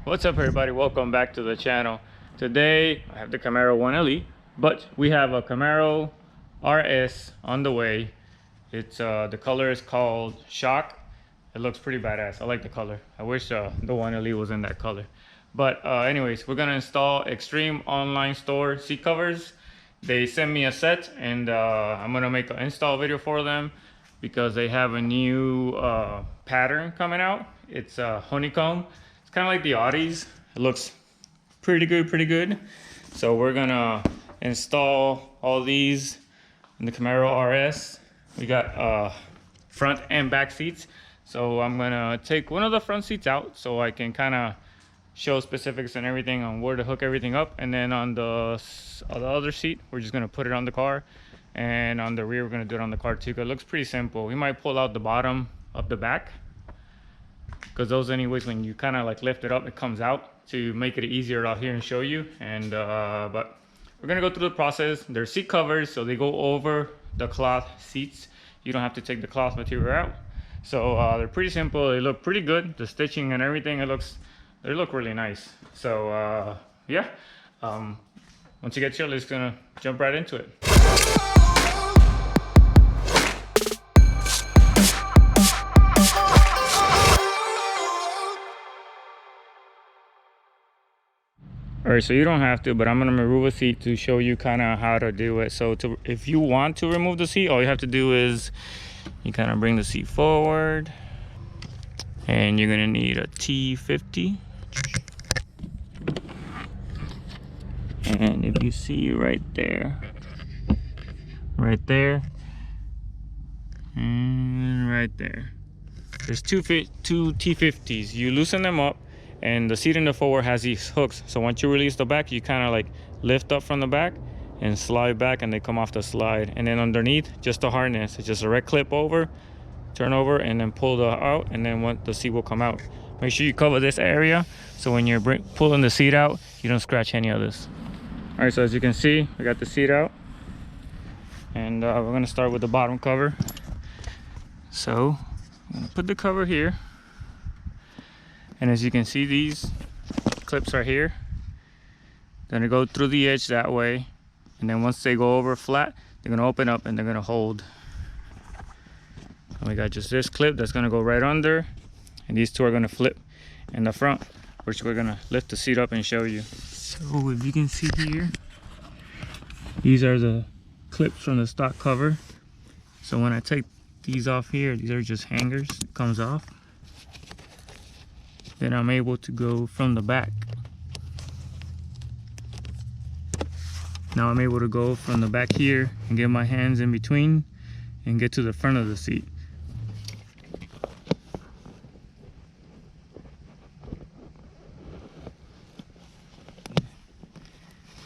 What's up, everybody? Welcome back to the channel. Today I have the Camaro 1LE, but we have a Camaro RS on the way. It's the color is called Shock. It looks pretty badass. I like the color. I wish the 1LE was in that color. But anyways, we're gonna install Extreme Online Store seat covers. They sent me a set, and I'm gonna make an install video for them because they have a new pattern coming out. It's honeycomb. It's kind of like the Audis. It looks pretty good. So we're gonna install all these in the Camaro RS. We got front and back seats. So I'm gonna take one of the front seats out so I can kind of show specifics and everything on where to hook everything up, and then on the other seat we're just gonna put it on the car, and on the rear we're gonna do it on the car too. It looks pretty simple. We might pull out the bottom of the back because those, anyways, when you kind of like lift it up, it comes out, to make it easier out here and show you. And but we're gonna go through the process. They're seat covers, so they go over the cloth seats. You don't have to take the cloth material out. So they're pretty simple. They look pretty good. The stitching and everything, they look really nice. So yeah, once you get chill, it's gonna jump right into it. All right, so you don't have to, but I'm gonna remove a seat to show you kind of how to do it. So if you want to remove the seat, all you have to do is you kind of bring the seat forward, and you're gonna need a T50. And if you see right there, and right there, there's two T50s. You loosen them up, and the seat in the forward has these hooks. So once you release the back, you kind of like lift up from the back and slide back, and they come off the slide. And then underneath, just a harness. It's just a red clip over, turn over, and then pull the out, and then the seat will come out. Make sure you cover this area so when you're pulling the seat out, you don't scratch any of this. All right, so as you can see, we got the seat out, and we're gonna start with the bottom cover. So I'm gonna put the cover here, and as you can see, these clips right here, they're gonna go through the edge that way, and then once they go over flat, they're gonna open up and they're gonna hold. And we got just this clip that's gonna go right under, and these two are gonna flip in the front, which we're gonna lift the seat up and show you. So if you can see here, these are the clips from the stock cover. So when I take these off here, these are just hangers. It comes off. Then I'm able to go from the back. Now I'm able to go from the back here and get my hands in between and get to the front of the seat.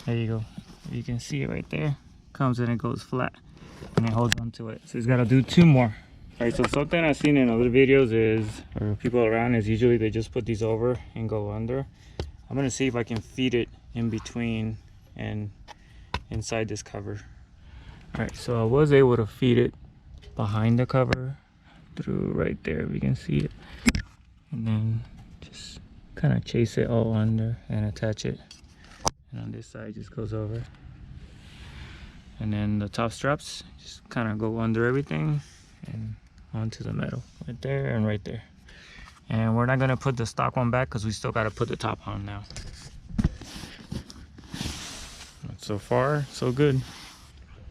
There you go. You can see it right there. Comes in and goes flat, and it holds onto it. So he's got to do two more. All right, so something I've seen in other videos is, or people around, is usually they just put these over and go under. I'm gonna see if I can feed it in between and inside this cover. All right, so I was able to feed it behind the cover through right there, we can see it, and then just kind of chase it all under and attach it. And on this side just goes over, and then the top straps just kind of go under everything and onto the metal right there and right there. And we're not going to put the stock one back because we still got to put the top on now. So far so good.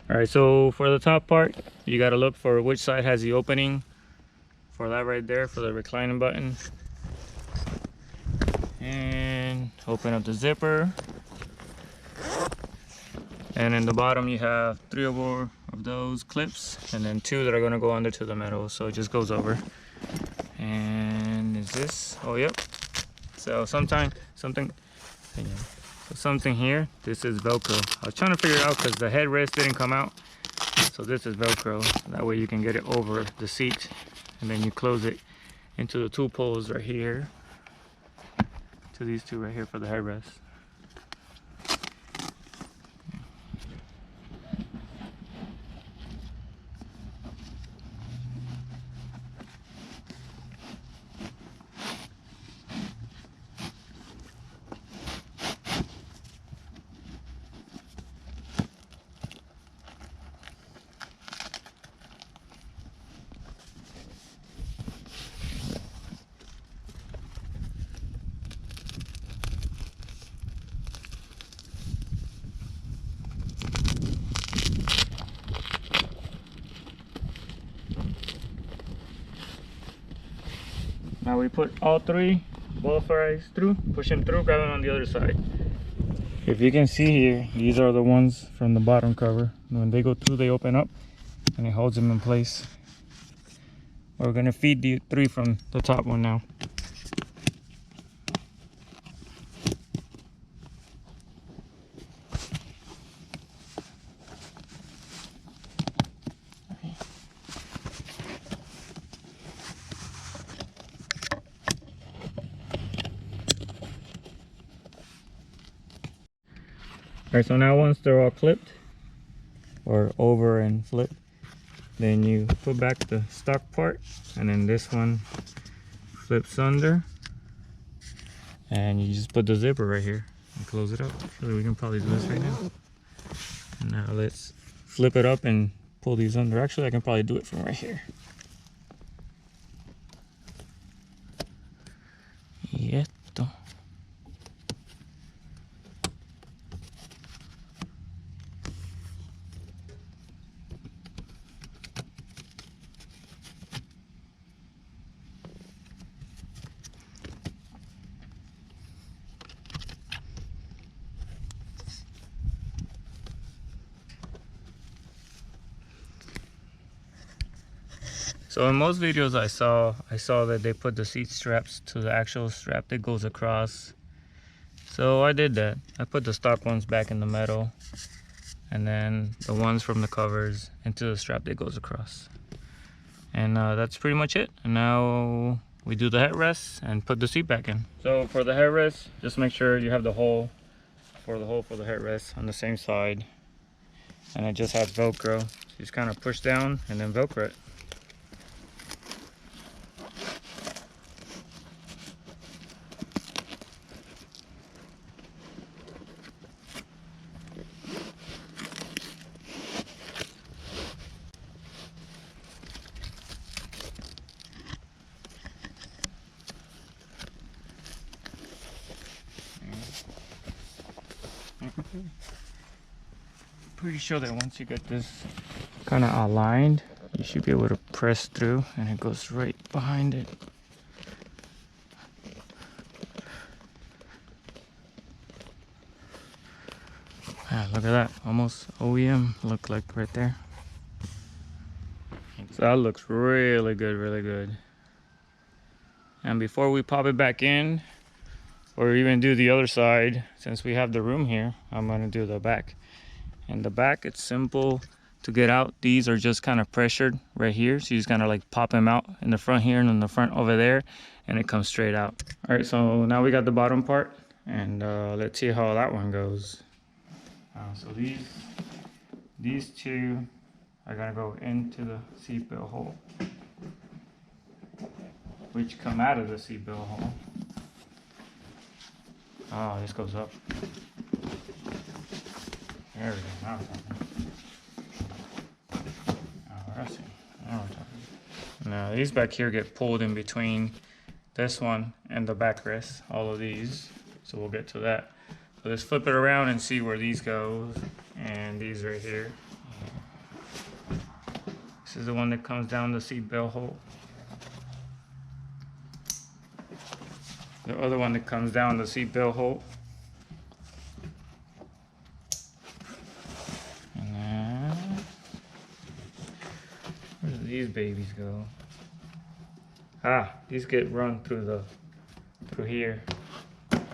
All right, so for the top part, you got to look for which side has the opening for that right there, for the reclining button, and open up the zipper. And in the bottom you have 3 or more of those clips, and then 2 that are going to go under to the metal, so it just goes over. And is this, oh yep, so something here, this is Velcro. I was trying to figure it out because the headrest didn't come out, so this is Velcro. That way you can get it over the seat, and then you close it into the 2 poles right here, to these 2 right here for the headrest. Now we put all three butterflies through, push them through, grab them on the other side. If you can see here, these are the ones from the bottom cover. When they go through, they open up and it holds them in place. We're gonna feed the three from the top one now. Alright, so now once they're all clipped or over and flipped, then you put back the stock part, and then this one flips under, and you just put the zipper right here and close it up. Actually, we can probably do this right now. And now let's flip it up and pull these under. Actually, I can probably do it from right here. Yeto. So in most videos I saw that they put the seat straps to the actual strap that goes across. So I did that. I put the stock ones back in the metal, and then the ones from the covers into the strap that goes across. And that's pretty much it. And now we do the headrest and put the seat back in. So for the headrest, just make sure you have the hole for the headrest on the same side. And it just has Velcro. So you just kind of push down and then Velcro it. Pretty sure that once you get this kind of aligned, you should be able to press through and it goes right behind it. Ah, look at that, almost OEM look like right there. So that looks really good, really good. And before we pop it back in, or even do the other side, since we have the room here, I'm gonna do the back. And the back, it's simple to get out. These are just kind of pressured right here, so you just kind of like pop them out in the front here and in the front over there, and it comes straight out. All right, so now we got the bottom part, and let's see how that one goes. So these two are gonna go into the seatbelt hole, which come out of the seatbelt hole. Oh, this goes up. There we go. Now we're talking. Oh, I see. Now we're talking. Now these back here get pulled in between this one and the backrest. All of these. So we'll get to that. So let's flip it around and see where these go. And these right here. This is the one that comes down the seatbelt hole. The other one that comes down the seatbelt hole. These babies go. Ah, these get run through here. That's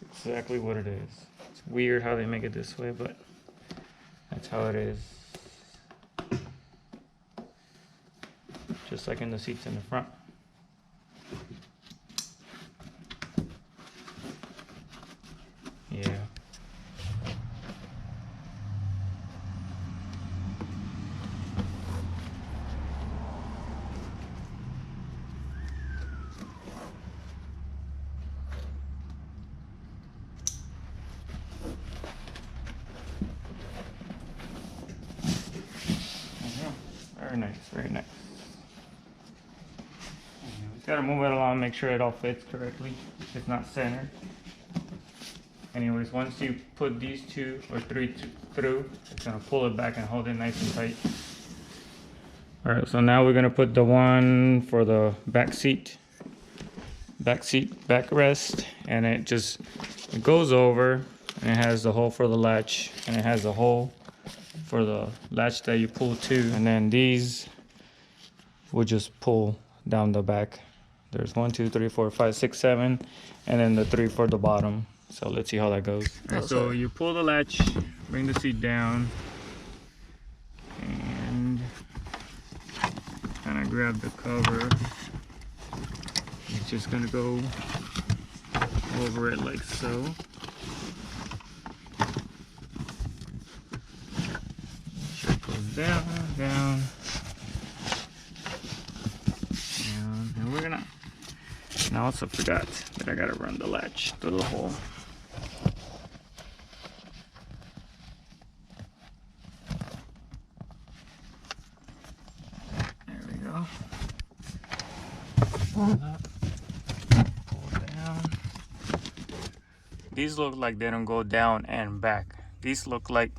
exactly what it is. It's weird how they make it this way, but that's how it is. Just like in the seats in the front. Yeah. Very nice, very nice. Just gotta move it along, make sure it all fits correctly. It's not centered. Anyways, once you put these two or three through, it's gonna pull it back and hold it nice and tight. All right, so now we're gonna put the one for the back seat, backrest, and it goes over, and it has the hole for the latch, and it has the hole for the latch that you pull to, and then these will just pull down the back. There's 1, 2, 3, 4, 5, 6, 7, and then the 3 for the bottom. So let's see how that goes. Right, so you pull the latch, bring the seat down, and kind of grab the cover. It's just gonna go over it like so. Sure it goes down, down, down, and we're gonna. And I also forgot that I gotta run the latch through the hole. There we go. Pull up, pull down. These look like they don't go down and back. These look like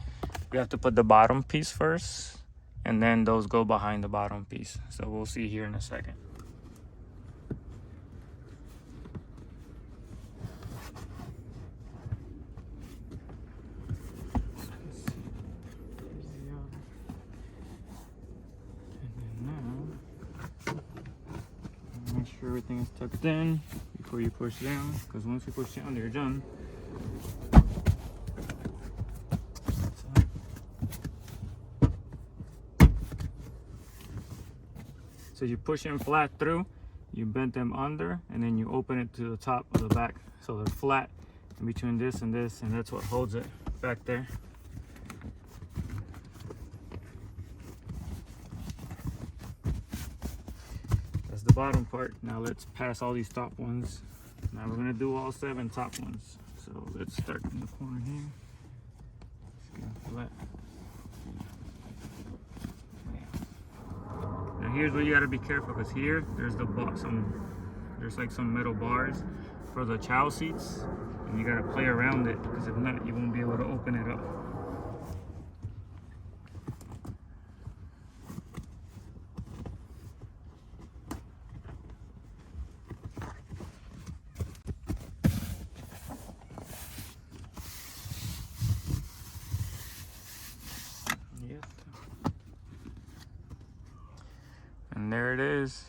we have to put the bottom piece first, and then those go behind the bottom piece. So we'll see here in a second. Make sure everything is tucked in before you push down, because once you push down, you're done. So you push them flat through, you bend them under, and then you open it to the top of the back, so they're flat in between this, and that's what holds it back there. The bottom part. Now let's pass all these top ones. Now we're gonna do all 7 top ones. So let's start in the corner here. Flat. Now here's where you gotta be careful, because here there's there's like some metal bars for the child seats, and you gotta play around it, because if not, you won't be able to open it up. And there it is.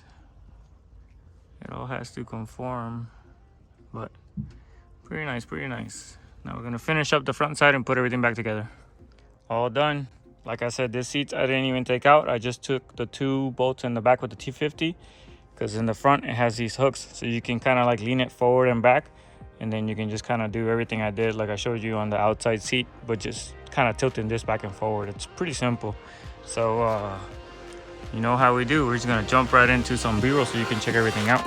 It all has to conform, but pretty nice, pretty nice. Now we're gonna finish up the front side and put everything back together. All done. Like I said, this seats I didn't even take out. I just took the 2 bolts in the back with the T50, because in the front it has these hooks, so you can kind of like lean it forward and back, and then you can just kind of do everything I did like I showed you on the outside seat, but just kind of tilting this back and forward. It's pretty simple. So you know how we do. We're just gonna jump right into some B-roll so you can check everything out.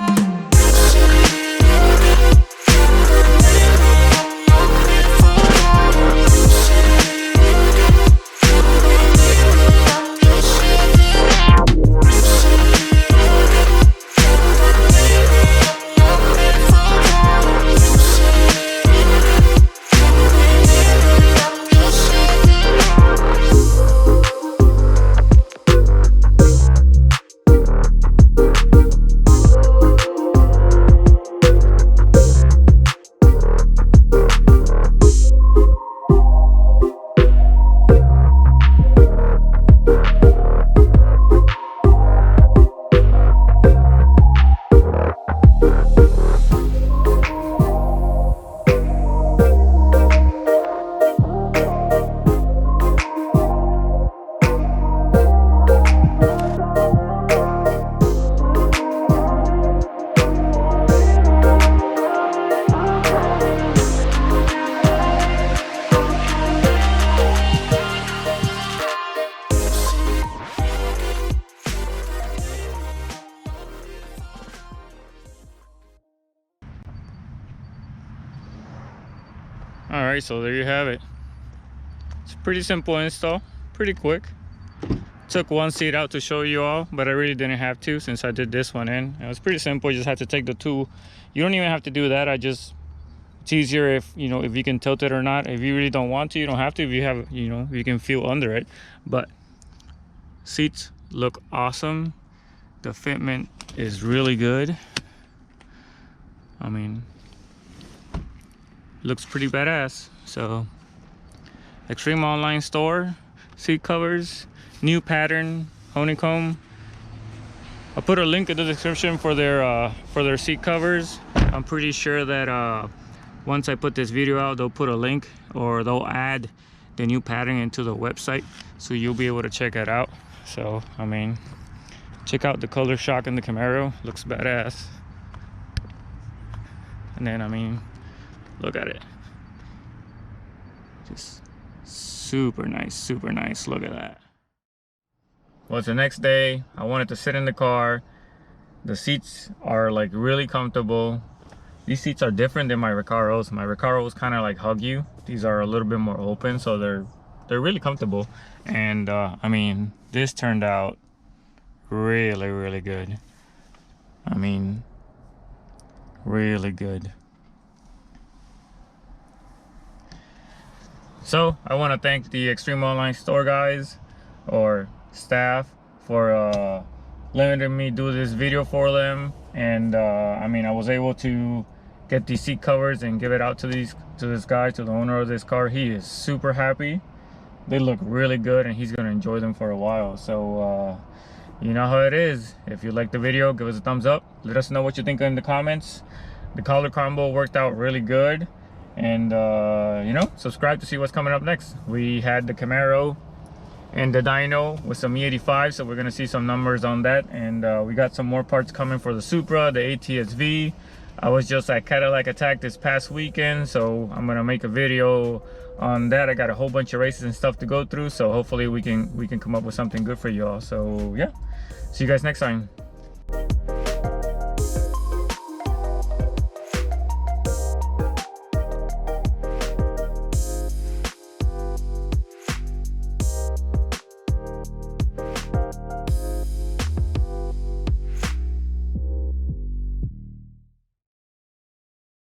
All right, so there you have it. It's a pretty simple install, pretty quick. Took one seat out to show you all, but I really didn't have to since I did this one in. It was pretty simple. You just had to take the 2. You don't even have to do that. It's easier if if you can tilt it or not. If you really don't want to, you don't have to. If you have, if you can feel under it. But seats look awesome. The fitment is really good. I mean, looks pretty badass. So Extreme Online Store, seat covers, new pattern, honeycomb. I'll put a link in the description for their seat covers. I'm pretty sure that once I put this video out, they'll put a link, or they'll add the new pattern into the website, so you'll be able to check it out. So I mean, check out the color shock in the Camaro. Looks badass. And then I mean, look at it, just super nice, super nice. Look at that. Well, it's the next day. I wanted to sit in the car. The seats are like really comfortable. These seats are different than my Recaros. My Recaros kind of like hug you. These are a little bit more open, so they're really comfortable. And I mean, this turned out really, really good. I mean, really good. So I want to thank the Extreme Online Store guys, or staff, for letting me do this video for them. And I mean, I was able to get these seat covers and give it out to this guy, to the owner of this car. He is super happy. They look really good, and he's gonna enjoy them for a while. So you know how it is. If you like the video, give us a thumbs up. Let us know what you think in the comments. The color combo worked out really good. And you know, subscribe to see what's coming up next. We had the Camaro and the dyno with some E85, so we're gonna see some numbers on that. And we got some more parts coming for the Supra, the ATS-V. I was just at Cadillac Attack this past weekend, so I'm gonna make a video on that. I got a whole bunch of races and stuff to go through, so hopefully we can come up with something good for y'all. So yeah, see you guys next time.